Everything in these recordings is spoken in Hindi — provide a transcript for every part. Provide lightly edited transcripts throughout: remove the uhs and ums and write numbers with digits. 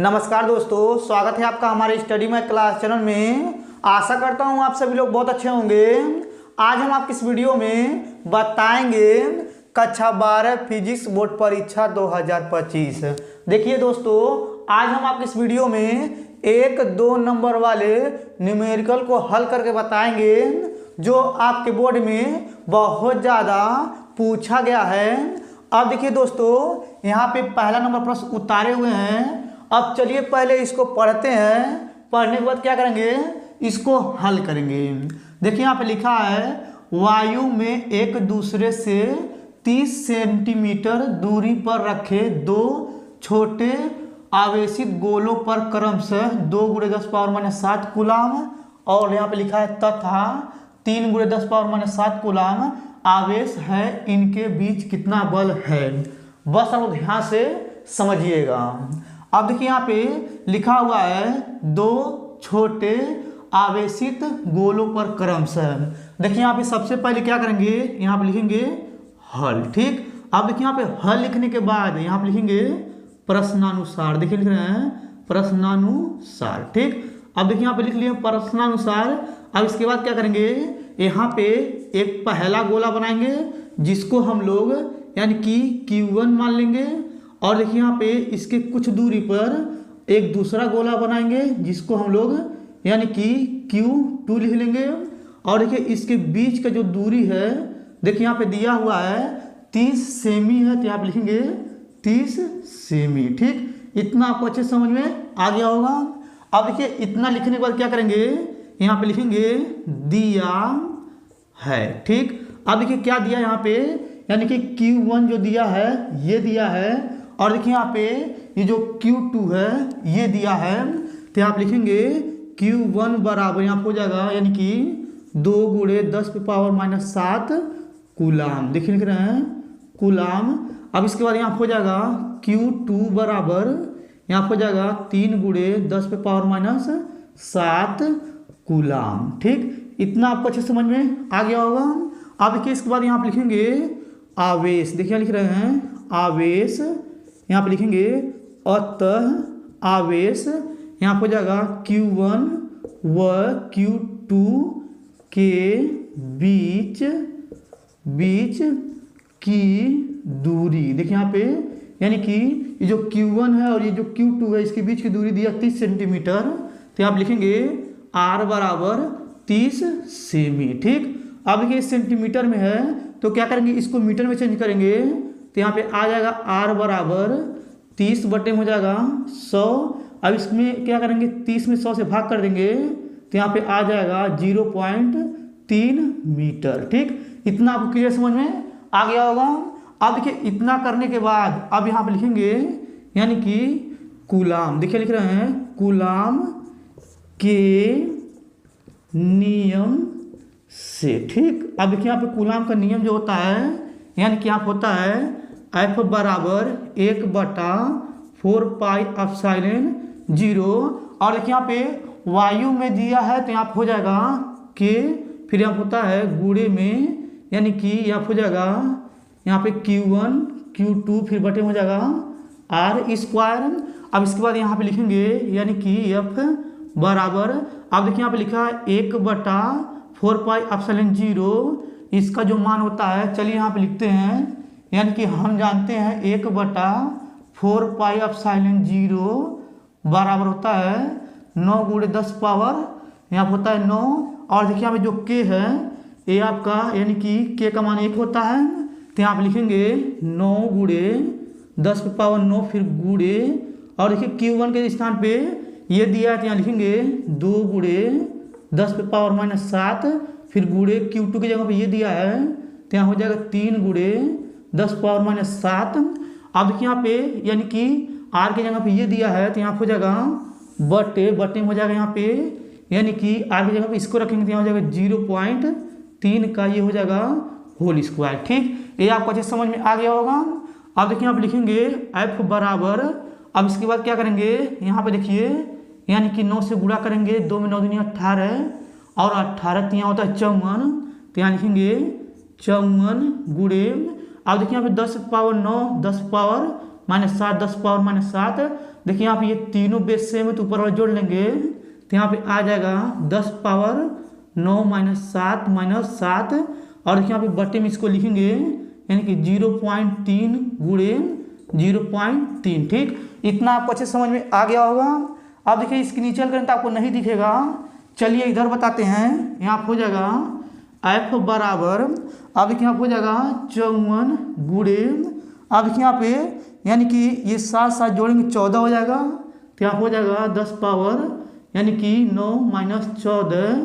नमस्कार दोस्तों, स्वागत है आपका हमारे स्टडी मैथ क्लास चैनल में। आशा करता हूँ आप सभी लोग बहुत अच्छे होंगे। आज हम आपकी इस वीडियो में बताएंगे कक्षा 12 फिजिक्स बोर्ड परीक्षा 2025। देखिए दोस्तों, आज हम आपकी इस वीडियो में 1-2 नंबर वाले न्यूमेरिकल को हल करके बताएंगे जो आपके बोर्ड में बहुत ज़्यादा पूछा गया है। अब देखिए दोस्तों, यहाँ पे पहला नंबर प्रश्न उतारे हुए हैं। अब चलिए पहले इसको पढ़ते हैं, पढ़ने के बाद क्या करेंगे, इसको हल करेंगे। देखिए यहाँ पे लिखा है, वायु में एक दूसरे से 30 सेंटीमीटर दूरी पर रखे दो छोटे आवेशित गोलों पर क्रमशः 2 × 10⁻⁷ कूलाम, और यहाँ पे लिखा है तथा 3 × 10⁻⁷ कूलाम आवेश है, इनके बीच कितना बल है। बस आप ध्यान से समझिएगा। अब देखिए यहाँ पे लिखा हुआ है 2 छोटे आवेशित गोलों पर क्रमशः। देखिए यहाँ पे सबसे पहले क्या करेंगे, यहाँ पे लिखेंगे हल। ठीक, अब देखिए यहाँ पे हल लिखने के बाद यहाँ पे लिखेंगे प्रश्नानुसार। देखिए लिख रहे हैं प्रश्नानुसार। ठीक, अब देखिए यहाँ पे लिख लिए प्रश्नानुसार। अब इसके बाद क्या करेंगे, यहाँ पे एक पहला गोला बनाएंगे जिसको हम लोग यानी कि Q1 मान लेंगे, और देखिए यहाँ पे इसके कुछ दूरी पर एक दूसरा गोला बनाएंगे जिसको हम लोग यानी कि Q2 लिख लेंगे, और देखिए इसके बीच का जो दूरी है, देखिए यहाँ पे दिया हुआ है 30 सेमी है, तो यहाँ पे लिखेंगे 30 सेमी। ठीक, इतना आपको अच्छे समझ में आ गया होगा। अब देखिए इतना लिखने के बाद क्या करेंगे, यहाँ पे लिखेंगे दिया है। ठीक, अब देखिए क्या दिया यहाँ पे, यानी कि Q1 जो दिया है ये दिया है, और देखिए यहाँ पे ये जो Q2 है ये दिया है, तो यहाँ पे लिखेंगे Q1 बराबर यहाँ हो जाएगा यानी कि 2 × 10⁻⁷ कूलाम। देखिए लिख रहे हैं कूलाम। अब इसके बाद यहाँ हो जाएगा Q2 बराबर यहाँ हो जाएगा 3 × 10⁻⁷ कूलाम। ठीक, इतना आपको अच्छे समझ में आ गया होगा। अब देखिए इसके बाद यहाँ पे लिखेंगे आवेश। देखिए लिख रहे हैं आवेश, यहाँ पे लिखेंगे अतः आवेश यहाँ पे हो जाएगा Q1 व Q2 के बीच की दूरी। देखिए यहाँ पे यानी कि ये जो Q1 है और ये जो Q2 है इसके बीच की दूरी दिया 30 सेंटीमीटर, तो आप लिखेंगे R बराबर 30 सेमी। ठीक, अब देखिए सेंटीमीटर में है तो क्या करेंगे, इसको मीटर में चेंज करेंगे, तो यहाँ पे आ जाएगा R बराबर 30 बटे में हो जाएगा 100। अब इसमें क्या करेंगे, 30 में 100 से भाग कर देंगे, तो यहाँ पे आ जाएगा 0.3 मीटर। ठीक, इतना आपको क्लियर समझ में आ गया होगा। अब देखिए इतना करने के बाद अब यहाँ पे लिखेंगे यानी कि कूलाम। देखिए लिख रहे हैं कूलाम के नियम से। ठीक, अब देखिए यहाँ पे कूलाम का नियम जो होता है यानी कि यहाँ होता है F बराबर 1/4πε0, और देखिए यहाँ पे वायु में दिया है तो यहाँ हो जाएगा K, फिर यहाँ होता है गुणे में यानी कि यहाँ हो जाएगा यहाँ पे Q1 Q2 फिर बटे हो जाएगा R²। अब इसके बाद यहाँ पे लिखेंगे यानी कि F बराबर, अब देखिए यहाँ पे लिखा है 1/4πε0, इसका जो मान होता है चलिए यहाँ पे लिखते हैं, यानी कि हम जानते हैं 1/4πε0 बराबर होता है 9 × 10 पावर यहाँ होता है 9, और देखिए यहाँ पे जो K है ये आपका यानी कि K का मान 1 होता है, तो यहाँ पे लिखेंगे 9 × 10⁻⁹ फिर गुणे, और देखिए Q1 के स्थान पे ये दिया है तो यहाँ लिखेंगे 2 × 10⁻⁷ फिर गुणे, Q2 की जगह पे ये दिया है तो यहाँ हो जाएगा 3 × 10⁻⁷। अब देखिए यहाँ पे यानी कि R की जगह पे ये दिया है तो यहाँ हो जाएगा बटे में हो जाएगा यहाँ पे यानी कि R की जगह पे इसको रखेंगे तो यहाँ हो जाएगा 0.3 का ये हो जाएगा होल स्क्वायर। ठीक, ये आपको अच्छे समझ में आ गया होगा। अब देखिए यहाँ पे लिखेंगे F बराबर, अब इसके बाद क्या करेंगे, यहाँ पे देखिए यानी कि 9 से गुणा करेंगे, 2 में 9 दूनी 18 और 18 यहाँ होता है 54, तो यहाँ लिखेंगे 54 गुणे, अब देखिए यहाँ पे 10 पावर 9 10 पावर -7 10 पावर -7। देखिए यहाँ पे ये तीनों बेस सेम है तो ऊपर वाला जोड़ लेंगे तो यहाँ पे आ जाएगा 10 पावर 9 -7 -7। और देखिए यहाँ पे बटे में इसको लिखेंगे यानी कि 0.3 गुणे 0.3। ठीक, इतना आपको अच्छे समझ में आ गया होगा। अब देखिए इसके नीचे करें तो आपको नहीं दिखेगा, चलिए इधर बताते हैं। यहाँ हो जाएगा F बराबर, अब देखिए यहाँ हो जाएगा 54 गुणे, अब देखिए यहाँ पे यानी कि ये 7 7 जोड़ेंगे 14 हो जाएगा तो यहाँ हो जाएगा 10 पावर यानी कि 9 -14।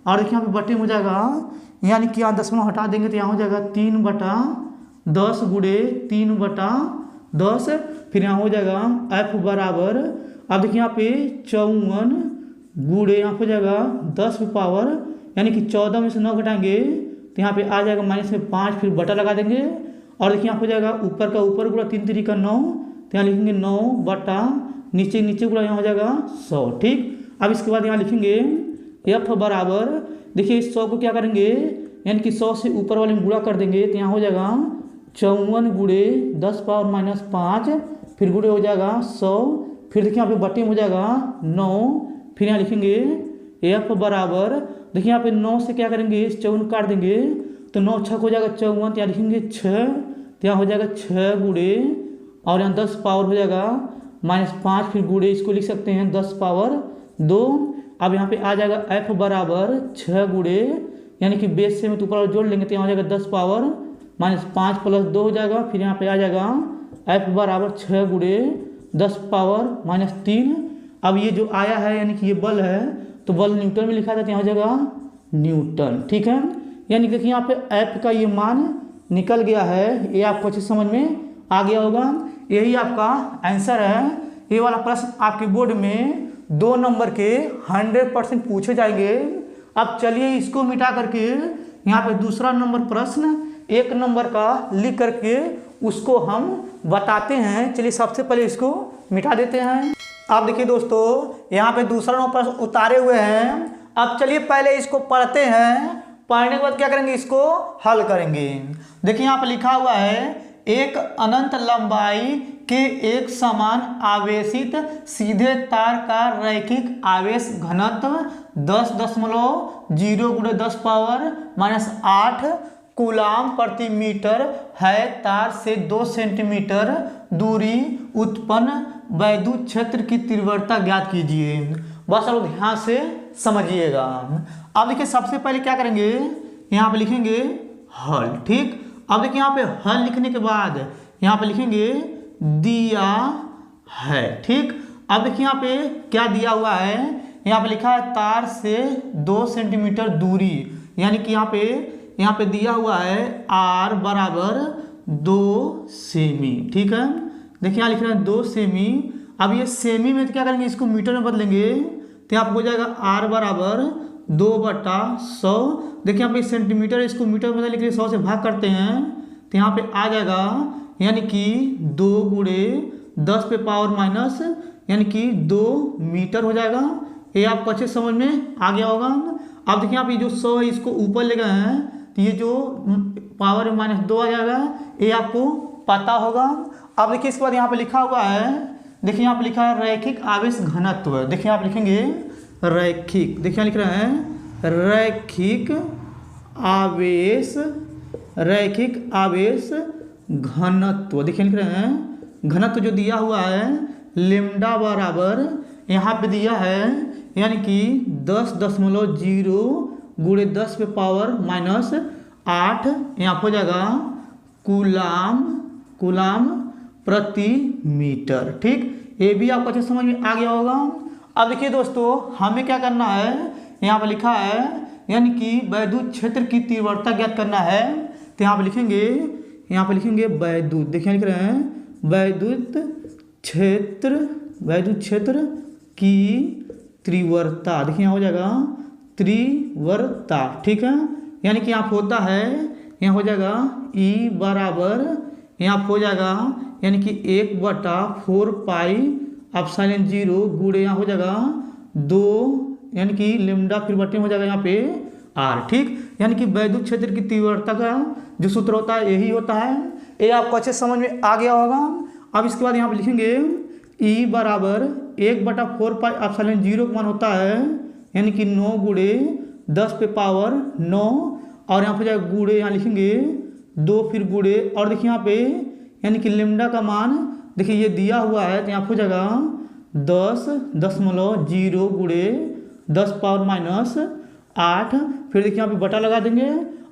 और देखिए यहाँ पे बटे में हो जाएगा यानी कि यहाँ 10 हटा देंगे तो यहाँ हो जाएगा 3/10 गुणे 3/10। फिर यहाँ हो जाएगा F बराबर, अब देखिए यहाँ पे 54 गुणे यहाँ हो जाएगा 10 पावर यानी कि 14 में से 9 घटाएंगे तो यहाँ पे आ जाएगा माइनस में 5, फिर बटा लगा देंगे। और देखिए यहाँ हो जाएगा ऊपर का ऊपर गुणा 3 3 का 9 तो यहाँ लिखेंगे 9 बटा नीचे नीचे गुणा यहाँ हो जाएगा 100। ठीक, अब इसके बाद यहाँ लिखेंगे F बराबर, देखिए इस 100 को क्या करेंगे यानी कि 100 से ऊपर वाले में गुणा कर देंगे तो यहाँ हो जाएगा 54 गुणे 10 पावर -5, फिर गुणे हो जाएगा 100, फिर देखिए यहाँ पे बटे में हो जाएगा 9, फिर यहाँ लिखेंगे F बराबर, देखिए यहाँ पे 9 से क्या करेंगे 54 काट देंगे तो 9 6 हो जाएगा 54, तो यहाँ लिखेंगे 6 तो यहाँ हो जाएगा 6 गुणे और यहाँ 10 पावर हो जाएगा -5, फिर गुणे इसको लिख सकते हैं 10 पावर 2। अब यहाँ पे आ जाएगा F बराबर 6 गुणे यानी कि बेस से में तो ऊपर जोड़ लेंगे तो यहाँ हो जाएगा 10 पावर -5 + 2 हो जाएगा। फिर यहाँ पे आ जाएगा F बराबर 6 गुणे 10 पावर -3। अब ये जो आया है यानी कि ये बल है तो बल न्यूटन में लिखा था तो यहाँ हो जाएगा न्यूटन। ठीक है, यानी देखिए यहाँ पे F का ये मान निकल गया है, ये आपको अच्छे समझ में आ गया होगा। यही आपका आंसर है। ये वाला प्रश्न आपके बोर्ड में 2 नंबर के 100% पूछे जाएंगे। अब चलिए इसको मिटा करके यहाँ पे दूसरा नंबर प्रश्न 1 नंबर का लिख करके उसको हम बताते हैं। चलिए सबसे पहले इसको मिटा देते हैं। अब देखिए दोस्तों यहाँ पे दूसरा नंबर प्रश्न उतारे हुए हैं। अब चलिए पहले इसको पढ़ते हैं, पढ़ने के बाद क्या करेंगे इसको हल करेंगे। देखिए यहाँ पे लिखा हुआ है एक अनंत लंबाई के एक समान आवेशित सीधे तार का रैखिक आवेश घनत्व 10.0 × 10 पावर -8 कूलाम प्रति मीटर है। तार से 2 सेंटीमीटर दूरी उत्पन्न वैद्युत क्षेत्र की तीव्रता ज्ञात कीजिए। बस आप ध्यान से समझिएगा। अब देखिए सबसे पहले क्या करेंगे यहाँ पे लिखेंगे हल। ठीक, अब देखिए यहाँ पे हल लिखने के बाद यहाँ पे लिखेंगे दिया है। ठीक, अब देखिए यहाँ पे क्या दिया हुआ है, यहाँ पे लिखा है तार से 2 सेंटीमीटर दूरी, यानी कि यहाँ पे दिया हुआ है R बराबर 2 सेमी। ठीक है, देखिए यहाँ लिख रहे हैं 2 सेमी। अब ये सेमी में तो क्या करेंगे इसको मीटर में बदलेंगे तो यहाँ हो जाएगा R बराबर 2/100। देखिए यहाँ पे सेंटीमीटर, इसको मीटर में बदलने के लिए 100 से भाग करते हैं तो यहाँ पे आ जाएगा यानी कि 2 × 10 पे पावर माइनस यानी कि 2 मीटर हो जाएगा। ये आपको अच्छे समझ में आ गया होगा। अब देखिए यहाँ पे जो 100 है इसको ऊपर ले गए हैं तो ये जो पावर -2 आ जाएगा, ये आपको पता होगा। अब देखिए इसके बाद यहाँ पे लिखा हुआ है, देखिए यहाँ पे लिखा है रैखिक आवेश घनत्व। देखिए आप लिखेंगे रैखिक, देखिए यहाँ लिख रहे हैं रैखिक आवेश घनत्व। देखिए लिख रहे हैं घनत्व जो दिया हुआ है लेम्डा बराबर यहाँ पे दिया है यानी कि 10.0 × 10 पे पावर -8 यहाँ हो जाएगा कूलाम प्रति मीटर। ठीक, ये भी आपको अच्छे समझ में आ गया होगा। अब देखिए दोस्तों हमें क्या करना है, यहाँ पे लिखा है यानी कि वैद्युत क्षेत्र की तीव्रता ज्ञात करना है तो यहाँ पे लिखेंगे वैद्युत। देखिए लिख रहे हैं वैद्युत क्षेत्र की तीव्रता। देखिए यहाँ हो जाएगा तीव्रता। ठीक है, यानी कि यहाँ होता है यहाँ हो जाएगा E बराबर यहाँ हो जाएगा यानी कि 1/4 पाई एप्सिलॉन 0 गुणे यहाँ हो जाएगा 2 यानी कि लेम्डा फिर बटे हो जाएगा यहाँ पे R। ठीक, यानी कि वैद्युत क्षेत्र की तीव्रता का जो सूत्र होता है यही होता है। ये आपको अच्छे समझ में आ गया होगा। अब इसके बाद यहाँ पे लिखेंगे E बराबर 1/4πε0 का मान होता है यानी कि 9 गुणे 10 पे पावर 9 और यहाँ पे जाएगा गुणे, यहाँ लिखेंगे 2 फिर गुणे और देखिए यहाँ पे यानी कि लेमडा का मान देखिए ये दिया हुआ है तो यहाँ पे जाएगा 10.0 गुणे 10 पावर -8 फिर देखिए यहाँ पे बटा लगा देंगे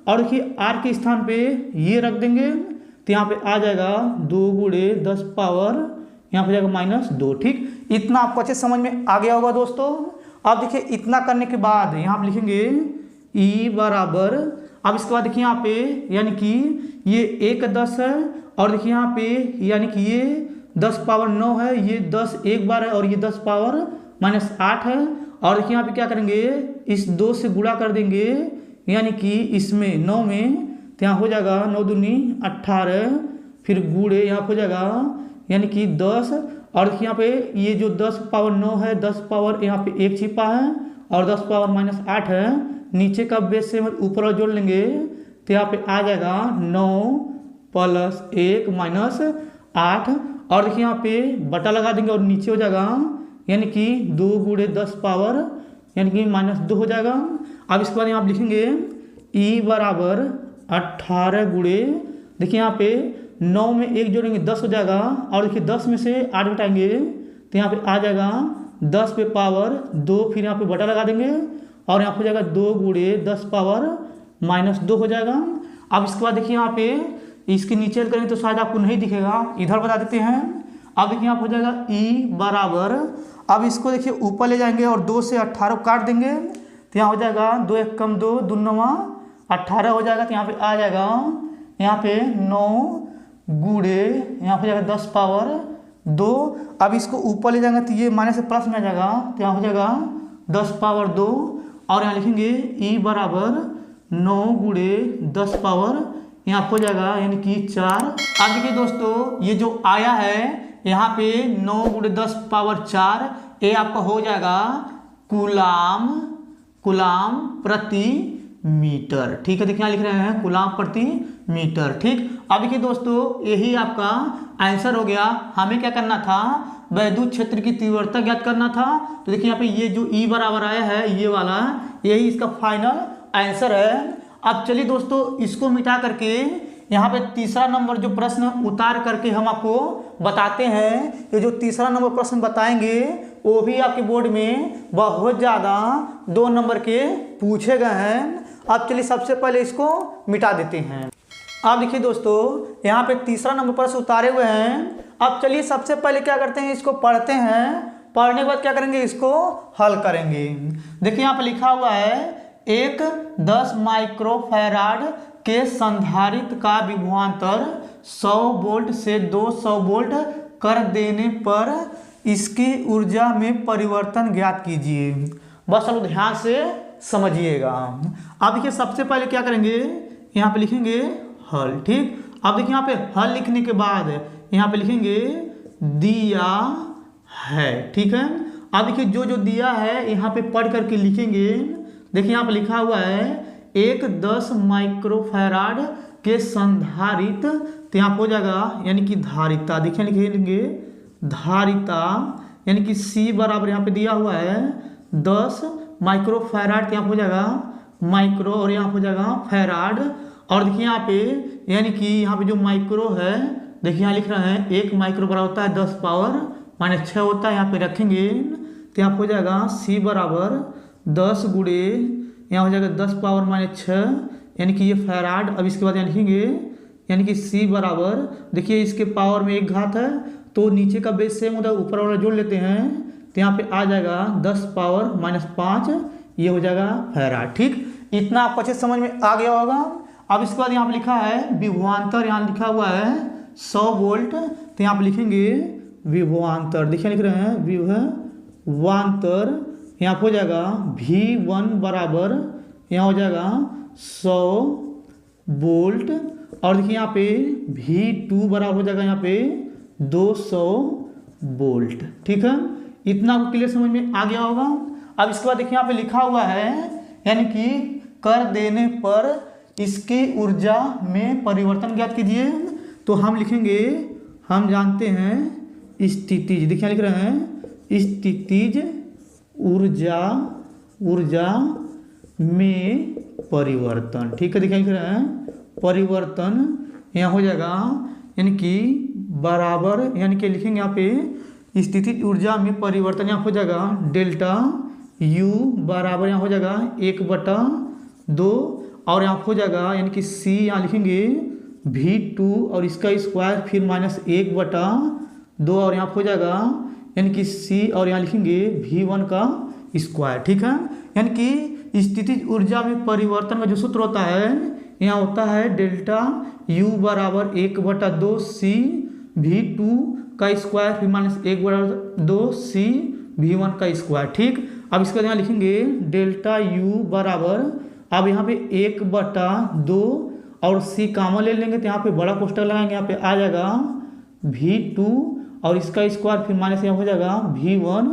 और देखिए r के स्थान पे ये रख देंगे तो यहाँ पे आ जाएगा 2 गुणे 10 पावर यहाँ पे जाएगा -2। ठीक, इतना आपको अच्छे समझ में आ गया होगा दोस्तों। अब देखिए इतना करने के बाद यहाँ पे लिखेंगे E बराबर, अब इसके बाद देखिए यहाँ पे यानी कि ये 1 10 है और देखिए यहाँ पे यानी कि ये 10 पावर 9 है, ये 10 एक बार है और ये 10 पावर -8 है और देखिए यहाँ पे क्या करेंगे इस 2 से गुणा कर देंगे यानी कि इसमें 9 में तो यहाँ हो जाएगा 9 दूनी 18 फिर गुणे यहाँ हो जाएगा यानी कि 10 और देखिए यहाँ पे ये जो 10 पावर 9 है 10 पावर यहाँ पे 1 छिपा है और 10 पावर -8 है, नीचे का बेस से ऊपर जोड़ लेंगे तो यहाँ पे आ जाएगा 9 + 1 -8 और देखिए यहाँ पे बटा लगा देंगे और नीचे हो जाएगा यानी कि 2 गुणे 10 पावर यानी कि -2 हो जाएगा। अब इसके बाद यहाँ आप लिखेंगे E बराबर 18 गुणे देखिए यहाँ पे 9 में 1 जोड़ेंगे 10 हो जाएगा और देखिए 10 में से 8 घटाएंगे तो यहाँ पे आ जाएगा 10 पे पावर 2 फिर यहाँ पे बटा लगा देंगे और यहाँ पे हो जाएगा 2 गुणे 10 पावर -2 हो जाएगा। अब इसके बाद देखिए यहाँ पे इसके नीचे करेंगे तो शायद आपको नहीं दिखेगा, इधर बता देते हैं। अब देखिए यहाँ पे हो जाएगा E बराबर, अब इसको देखिए ऊपर ले जाएंगे और 2 से 18 काट देंगे तो यहाँ हो जाएगा 2 1 कम 2 2 9 18 हो जाएगा। तो यहाँ पे आ जाएगा यहाँ पे 9 गुणे यहाँ पे जाएगा 10 पावर 2। अब इसको ऊपर ले जाएंगे तो ये माइनस से प्लस में आ जाएगा तो यहाँ हो जाएगा 10 पावर 2 और यहाँ लिखेंगे E बराबर 9 गुणे 10 पावर यहाँ हो जाएगा यानी कि 4। अब देखिए दोस्तों ये जो आया है यहाँ पे 9 गुणे 10 पावर 4 ये आपका हो जाएगा कूलाम प्रति मीटर। ठीक है, देखिए यहाँ लिख रहे हैं कूलाम प्रति मीटर। ठीक, अब देखिए दोस्तों यही आपका आंसर हो गया। हमें क्या करना था, वैद्युत क्षेत्र की तीव्रता ज्ञात करना था। तो देखिए यहाँ पे ये जो E बराबर आया है ये वाला, यही इसका फाइनल आंसर है। अब चलिए दोस्तों इसको मिटा करके यहाँ पे तीसरा नंबर जो प्रश्न उतार करके हम आपको बताते हैं। ये जो तीसरा नंबर प्रश्न बताएंगे वो भी आपके बोर्ड में बहुत ज़्यादा 2 नंबर के पूछे गए हैं। अब चलिए सबसे पहले इसको मिटा देते हैं। अब देखिए दोस्तों यहाँ पे तीसरा नंबर प्रश्न उतारे हुए हैं। अब चलिए सबसे पहले क्या करते हैं, इसको पढ़ते हैं, पढ़ने के बाद क्या करेंगे, इसको हल करेंगे। देखिए यहाँ पे लिखा हुआ है एक 10 माइक्रोफैराड के संधारित्र का विभवांतर 100 वोल्ट से 200 वोल्ट कर देने पर इसकी ऊर्जा में परिवर्तन ज्ञात कीजिए। बस अब ध्यान से समझिएगा। अब देखिए सबसे पहले क्या करेंगे, यहाँ पे लिखेंगे हल। ठीक, अब देखिए यहाँ पे हल लिखने के बाद यहाँ पे लिखेंगे दिया है। ठीक है, अब देखिए जो जो दिया है यहाँ पे पढ़ करके लिखेंगे। देखिए यहाँ पे लिखा हुआ है एक 10 माइक्रोफैराड के संधारित्र, तो यहाँ हो जाएगा यानी कि धारिता। देखिए लिखेंगे धारिता यानी कि C बराबर यहाँ पे दिया हुआ है 10 माइक्रोफैराड, यहाँ हो जाएगा माइक्रो और यहाँ हो जाएगा फैराड। और देखिए यहाँ पे यानी कि यहाँ पे जो माइक्रो है देखिए यहाँ लिख रहे हैं 1 माइक्रो बराबर होता है 10 पावर -6 होता है। यहाँ पे रखेंगे तो यहाँ हो जाएगा C बराबर 10 गुणे यहाँ हो जाएगा 10 पावर -6 यानी कि ये फैराड। अब इसके बाद यहाँ लिखेंगे यानी कि C बराबर, देखिए इसके पावर में 1 घात है तो नीचे का बेस सेम होता है, ऊपर वाला जोड़ लेते हैं तो यहाँ पे आ जाएगा 10 पावर -5, ये हो जाएगा फैराड। ठीक, इतना आपको अच्छे समझ में आ गया होगा। अब इसके बाद यहाँ पे लिखा है विभवांतर, यहाँ लिखा हुआ है 100 वोल्ट, तो यहाँ पे लिखेंगे विभवांतर। देखिए लिख रहे हैं विभवांतर, यहाँ हो जाएगा V1 बराबर यहाँ हो जाएगा 100 वोल्ट और देखिए यहाँ पे V2 बराबर हो जाएगा यहाँ पे 200 वोल्ट। ठीक है, इतना आपको क्लियर समझ में आ गया होगा। अब इसके बाद देखिए यहाँ पे लिखा हुआ है यानी कि कर देने पर इसकी ऊर्जा में परिवर्तन ज्ञात कीजिए। तो हम लिखेंगे हम जानते हैं स्थितिज, देखिए लिख रहे हैं स्थितिज ऊर्जा में परिवर्तन। ठीक है, देखिए लिख रहे हैं परिवर्तन यहाँ हो जाएगा यानी कि बराबर, यानी कि लिखेंगे यहाँ पे स्थितिज ऊर्जा में परिवर्तन यहाँ हो जाएगा डेल्टा U बराबर यहाँ हो जाएगा 1/2 और यहाँ हो जाएगा यानी कि C यहाँ लिखेंगे V2 और इसका स्क्वायर फिर -1/2 और यहाँ हो जाएगा यानी कि C और यहाँ लिखेंगे V1 का स्क्वायर। ठीक है, यानी कि स्थितिज ऊर्जा में परिवर्तन का जो सूत्र होता है यहाँ होता है डेल्टा U बराबर 1/2 C V2 का स्क्वायर फिर -1/2 C V1 का स्क्वायर। ठीक, अब इसका यहाँ लिखेंगे डेल्टा U बराबर, अब यहाँ पे 1/2 और C कॉमन ले लेंगे तो यहाँ पे बड़ा कोष्ठक लगाएंगे, यहाँ पे आ जाएगा V2 और इसका स्क्वायर फिर माइनस यहाँ हो जाएगा V1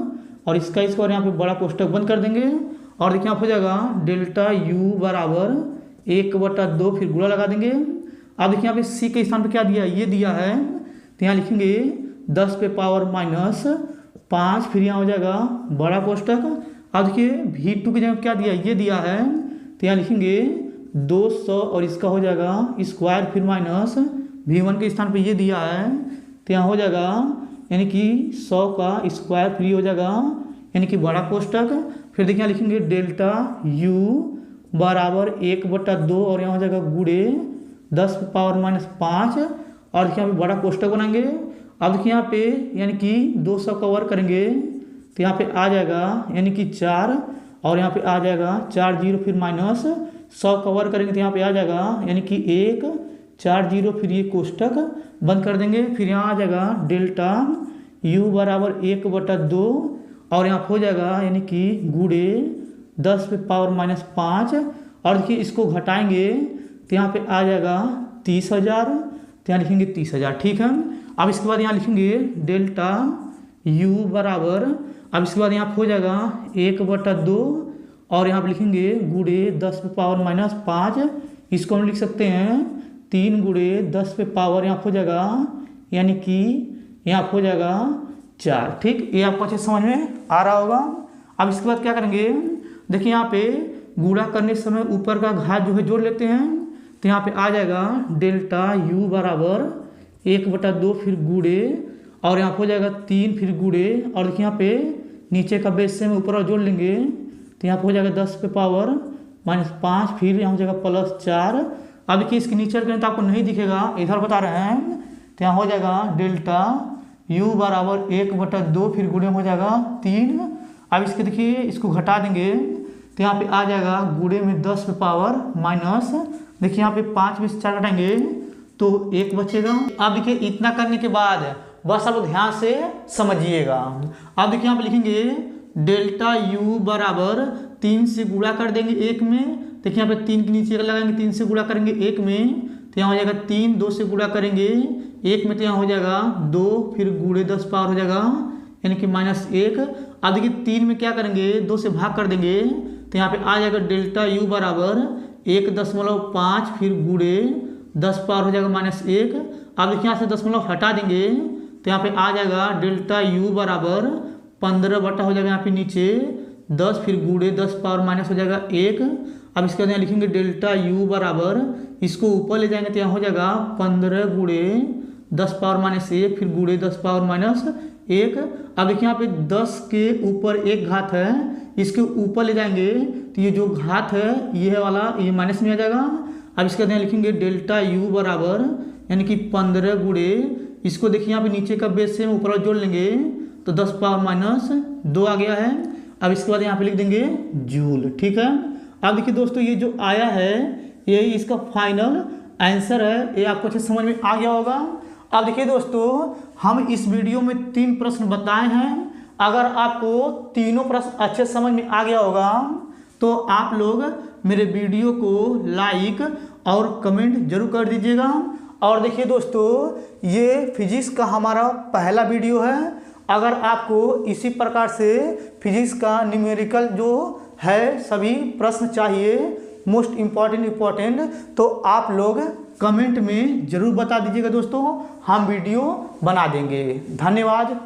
और इसका स्क्वायर यहाँ पे बड़ा कोष्ठक बंद कर देंगे और देखिए यहाँ हो जाएगा डेल्टा U बराबर 1/2 फिर गुणा लगा देंगे। अब देखिए यहाँ पे C के स्थान पे क्या दिया है, ये दिया है तो यहाँ लिखेंगे 10 पे पावर -5 फिर यहाँ हो जाएगा बड़ा कोष्ठक। अब देखिए V2 की जगह क्या दिया है, ये दिया है तो यहाँ लिखेंगे 200 और इसका हो जाएगा स्क्वायर फिर माइनस V1 के स्थान पे ये दिया है तो यहाँ हो जाएगा यानी कि 100 का स्क्वायर फिर हो जाएगा यानी कि बड़ा कोष्ठक। फिर देखिए यहाँ लिखेंगे डेल्टा U बराबर 1/2 और यहाँ हो जाएगा गुणे 10 पे पावर -5 और देखिए यहाँ पे बड़ा कोष्ठक बनाएंगे। अब देखिए यहाँ पे यानी कि 200 का वर्ग करेंगे तो यहाँ पे आ जाएगा यानी कि 4 और यहाँ पे आ जाएगा 4 0 फिर -100 का वर्ग करेंगे तो यहाँ पे आ जाएगा यानी कि 1 4 0 फिर ये कोष्ठक बंद कर देंगे। फिर यहाँ आ जाएगा डेल्टा U बराबर 1/2 और यहाँ हो जाएगा यानी कि गुणे 10 पे पावर -5 और देखिए इसको घटाएंगे तो यहाँ पे आ जाएगा 30,000 तो यहाँ लिखेंगे 30,000। ठीक है, अब इसके बाद यहाँ लिखेंगे डेल्टा U बराबर, अब इसके बाद यहाँ हो जाएगा 1/2 और यहाँ पे लिखेंगे गुणे 10 पे पावर -5, इसको हम लिख सकते हैं 3 गुणे 10 पे पावर यहाँ हो जाएगा यानी कि यहाँ हो जाएगा 4। ठीक, ये आपको अच्छे समझ में आ रहा होगा। अब इसके बाद क्या करेंगे, देखिए यहाँ पे गुणा करने समय ऊपर का घात जो है जोड़ लेते हैं तो यहाँ पे आ जाएगा डेल्टा U बराबर 1/2 फिर गुणे और यहाँ हो जाएगा 3 फिर गुणे और देखिए यहाँ पे नीचे का बेस से ऊपर और जोड़ लेंगे तो यहाँ पे हो जाएगा 10 पे पावर -5 फिर यहाँ हो जाएगा +4। अब देखिए इसके नीचे करें तो आपको नहीं दिखेगा, इधर बता रहे हैं तो यहाँ हो जाएगा डेल्टा U बराबर 1/2 फिर गुणे हो जाएगा 3। अब इसके देखिए इसको घटा देंगे तो यहाँ पे आ जाएगा गुणे में 10 पे पावर माइनस, देखिए यहाँ पे 5 में से 4 घटाएंगे तो 1 बचेगा। अब देखिए इतना करने के बाद बस आप ध्यान से समझिएगा। अब देखिए यहाँ पे लिखेंगे डेल्टा U बराबर 3 से गुणा कर देंगे 1 में, देखिए यहाँ पे 3 के नीचे लगाएंगे 3 से गुणा करेंगे 1 में तो यहाँ हो जाएगा 3, 2 से गुणा करेंगे 1 में तो यहाँ हो जाएगा 2 फिर गुणे 10 पावर हो जाएगा यानी कि -1। अब देखिए 3 में क्या करेंगे 2 से भाग कर देंगे तो यहाँ पे आ जाएगा डेल्टा U बराबर 1.5 फिर गुणे 10 पावर हो जाएगा -1। अब देखिए यहाँ से दशमलव हटा देंगे तो यहाँ पे आ जाएगा डेल्टा U बराबर 15 हो जाएगा यहाँ पे नीचे 10 फिर गुणे 10 पावर माइनस हो जाएगा 1। अब इसके बाद यहाँ लिखेंगे डेल्टा U बराबर, इसको ऊपर ले जाएंगे तो यहाँ हो जाएगा 15 गुणे 10 पावर -1 फिर गुणे 10 पावर -1। अब देखिए यहाँ पे 10 के ऊपर 1 घात है, इसके ऊपर ले जाएंगे तो ये जो घात है ये वाला ये माइनस में आ जाएगा। अब इसके बाद यहाँ लिखेंगे डेल्टा U बराबर यानी कि 15 गुणे, इसको देखिए यहाँ पे नीचे का बेस से ऊपर जोड़ लेंगे तो 10 पावर -2 आ गया है। अब इसके बाद यहाँ पे लिख देंगे जूल। ठीक है, अब देखिए दोस्तों ये जो आया है यही इसका फाइनल आंसर है, ये आपको अच्छे समझ में आ गया होगा। अब देखिए दोस्तों हम इस वीडियो में 3 प्रश्न बताए हैं, अगर आपको तीनों प्रश्न अच्छे समझ में आ गया होगा तो आप लोग मेरे वीडियो को लाइक और कमेंट जरूर कर दीजिएगा। और देखिए दोस्तों ये फिजिक्स का हमारा पहला वीडियो है, अगर आपको इसी प्रकार से फिजिक्स का न्यूमेरिकल जो है सभी प्रश्न चाहिए मोस्ट इम्पॉर्टेंट तो आप लोग कमेंट में ज़रूर बता दीजिएगा दोस्तों, हम वीडियो बना देंगे। धन्यवाद।